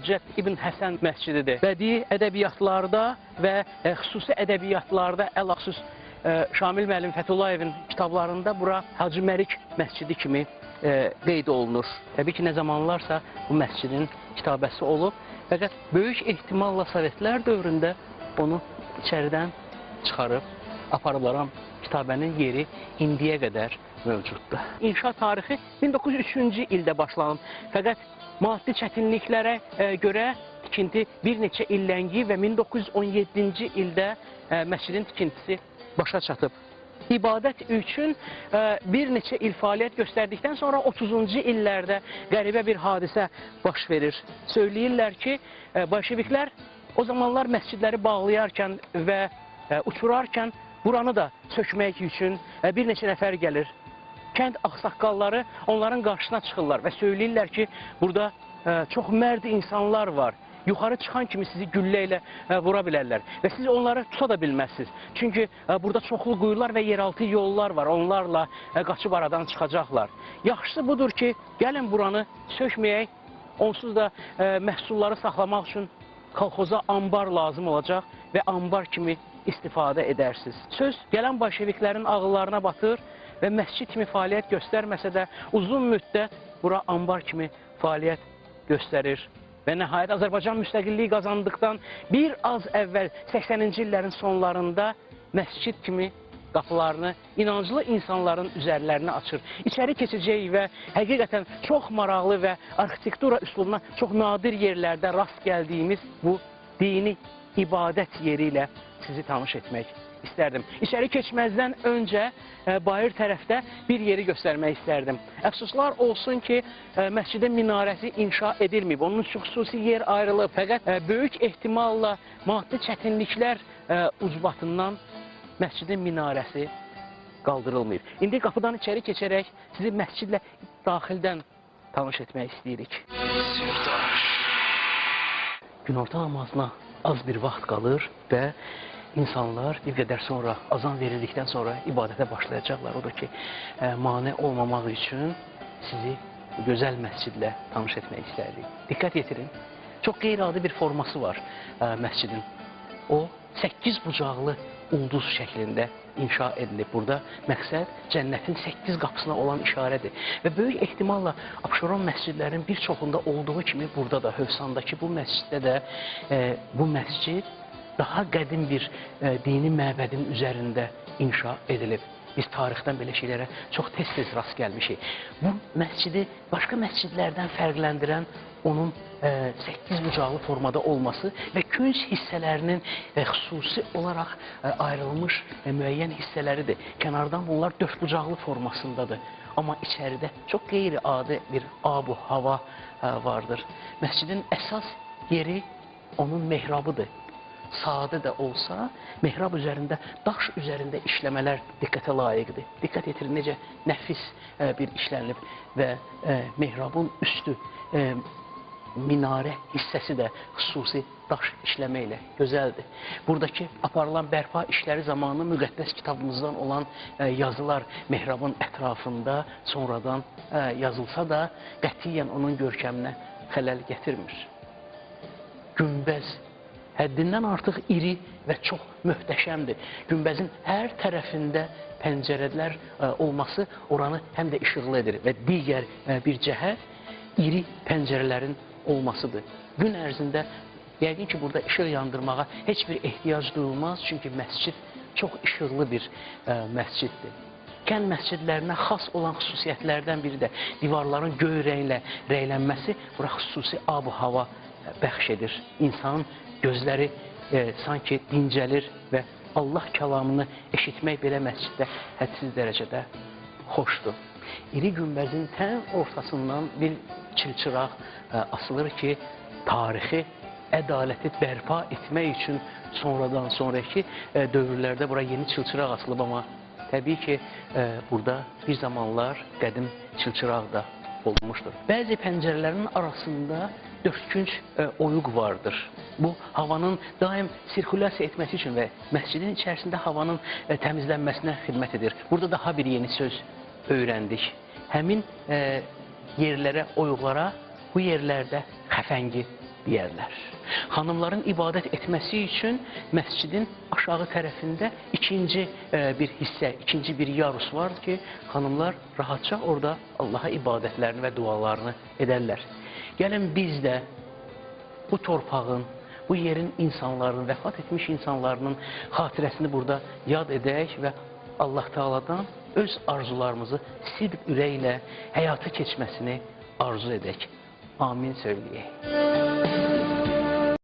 Cədd İbn Həsən məscididir. Bədii ədəbiyyatlarda və xüsusi ədəbiyyatlarda ələxüsus Şamil müəllim Fətullayevin kitablarında bura Hacı Məlik məscidi kimi qeyd olunur. Təbii ki, nə zamanlarsa bu məscidin kitabəsi olub. Fəqət böyük ehtimalla Sovetlər dövründə onu içəridən çıxarıb aparıblar. Kitabənin yeri indiyə qədər mövcuddur. İnşa tarixi 1903-cü ildə başlanıb. Fəqət maddi çətinliklərə görə tikinti bir neçə il ləngiyib və 1917-ci ildə məscidin tikintisi başa çatıb. İbadət üçün bir neçə il fəaliyyət göstərdikdən sonra 30-cu illərdə qəribə bir hadisə baş verir. Söyləyirlər ki, bolşeviklər o zamanlar məscidləri bağlayarkən və uçurarkən buranı da sökmək üçün bir neçə nəfər gəlir. Kənd ağsaqqalları onların qarşısına çıxırlar və söyləyirlər ki, burada çox mərd insanlar var. Yuxarı çıxan kimi sizi güllə ilə vura bilərlər və siz onları tuta da bilməzsiniz. Çünki burada çoxlu quyular və yeraltı yollar var, onlarla qaçıb aradan çıxacaqlar. Yaxşısı budur ki, gəlin buranı sökməyək, onsuz da məhsulları saxlamaq üçün kolxoza ambar lazım olacaq və ambar kimi istifadə edərsiniz. Söz gələn bolşeviklərin ağıllarına batır və məscid kimi fəaliyyət göstərməsə də uzun müddət bura ambar kimi fəaliyyət göstərir. Və nəhayət Azərbaycan müstəqilliyi qazandıqdan bir az əvvəl 80-ci illərin sonlarında məscid kimi qapılarını inanclı insanların üzərlərini açır. İçəri keçəcək və həqiqətən çox maraqlı və arxitektura üslubuna çox nadir yerlərdə rast gəldiyimiz bu dini ibadət yeri ilə sizi tanış etmək istərdim. İçəri keçməzdən öncə bayır tərəfdə bir yeri göstərmək istərdim. Əfsuslar olsun ki, məscidin minarəsi inşa edilməyib. Onun üçün xüsusi yer ayrılıb. Fəqət böyük ehtimalla maddi çətinliklər ucbatından məscidin minarəsi qaldırılmayıb. İndi qapıdan içəri keçərək sizi məscidlə daxildən tanış etmək istəyirik. Günorta namazına az bir vaxt qalır və İnsanlar bir qədər sonra, azan verildikdən sonra ibadətə başlayacaqlar. Odur ki, mane olmamaq üçün sizi gözəl məscidlə tanış etmək istərdik. Diqqət yetirin, çox qeyri-adi bir forması var məscidin. O, 8 bucaqlı ulduz şəklində inşa edilib. Burada məqsəd cənnətin 8 qapısına olan işarədir. Və böyük ehtimalla Abşeron məscidlərin bir çoxunda olduğu kimi burada da, Hövsandakı bu məsciddə də bu məscid daha qədim bir dini məbədin üzərində inşa edilib. Biz tarixdən belə şeylərə çox tez-tez rast gəlmişik. Bu məscidi başqa məscidlərdən fərqləndirən onun 8 bucaqlı formada olması və künc hissələrinin xüsusi olaraq ayrılmış müəyyən hissələridir. Kənardan bunlar 4 bucaqlı formasındadır. Amma içəridə çox qeyri-adi bir ab-u hava vardır. Məscidin əsas yeri onun mehrabıdır. Sadə də olsa, mehrab üzərində, daş üzərində işləmələr diqqətə layiqdir. Diqqət yetirin, necə nəfis bir işlənilib və mehrabın üstü, minarə hissəsi də xüsusi daş işləmə ilə gözəldir. Buradakı aparılan bərpa işləri zamanı müqəddəs kitabımızdan olan yazılar mehrabın ətrafında sonradan yazılsa da qətiyyən onun görkəminə xələl gətirmir. Günbəz həddindən artıq iri və çox möhtəşəmdir. Günbəzin hər tərəfində pəncərələr olması oranı həm də işıqlı edir və digər bir cəhət iri pəncərələrin olmasıdır. Gün ərzində yəqin ki, burada işıq yandırmağa heç bir ehtiyac duyulmaz, çünki məscid çox işıqlı bir məsciddir. Kənd məscidlərinə xas olan xüsusiyyətlərdən biri də divarların göy rənglə rəylənməsi bura xüsusi ab-ı hava bəxş edir. İnsanın gözləri sanki dincəlir və Allah kəlamını eşitmək belə məsciddə hədsiz dərəcədə xoşdur. İri günbəzin tən ortasından bir çilçıraq asılır ki, tarixi, ədaləti bərpa etmək üçün sonradan sonraki dövrlərdə bura yeni çilçıraq asılıb, amma təbii ki, burada bir zamanlar qədim çilçıraq da olmuşdur. Bəzi pəncərələrin arasında dördkünc oyuq vardır. Bu, havanın daim sirkulyasiya etməsi üçün və məscidin içərisində havanın təmizlənməsinə xidmət edir. Burada daha bir yeni söz öyrəndik. Həmin yerlərə, oyuqlara bu yerlərdə xəfəngi deyərlər. Xanımların ibadət etməsi üçün məscidin aşağı tərəfində ikinci bir hissə, ikinci bir yarus var ki, xanımlar rahatca orada Allaha ibadətlərini və dualarını edərlər. Gəlin biz də bu torpağın, bu yerin insanlarının, vəfat etmiş insanlarının xatirəsini burada yad edək və Allah Teala'dan öz arzularımızı sidq ürəklə həyata keçməsini arzu edək. Amin söyləyək.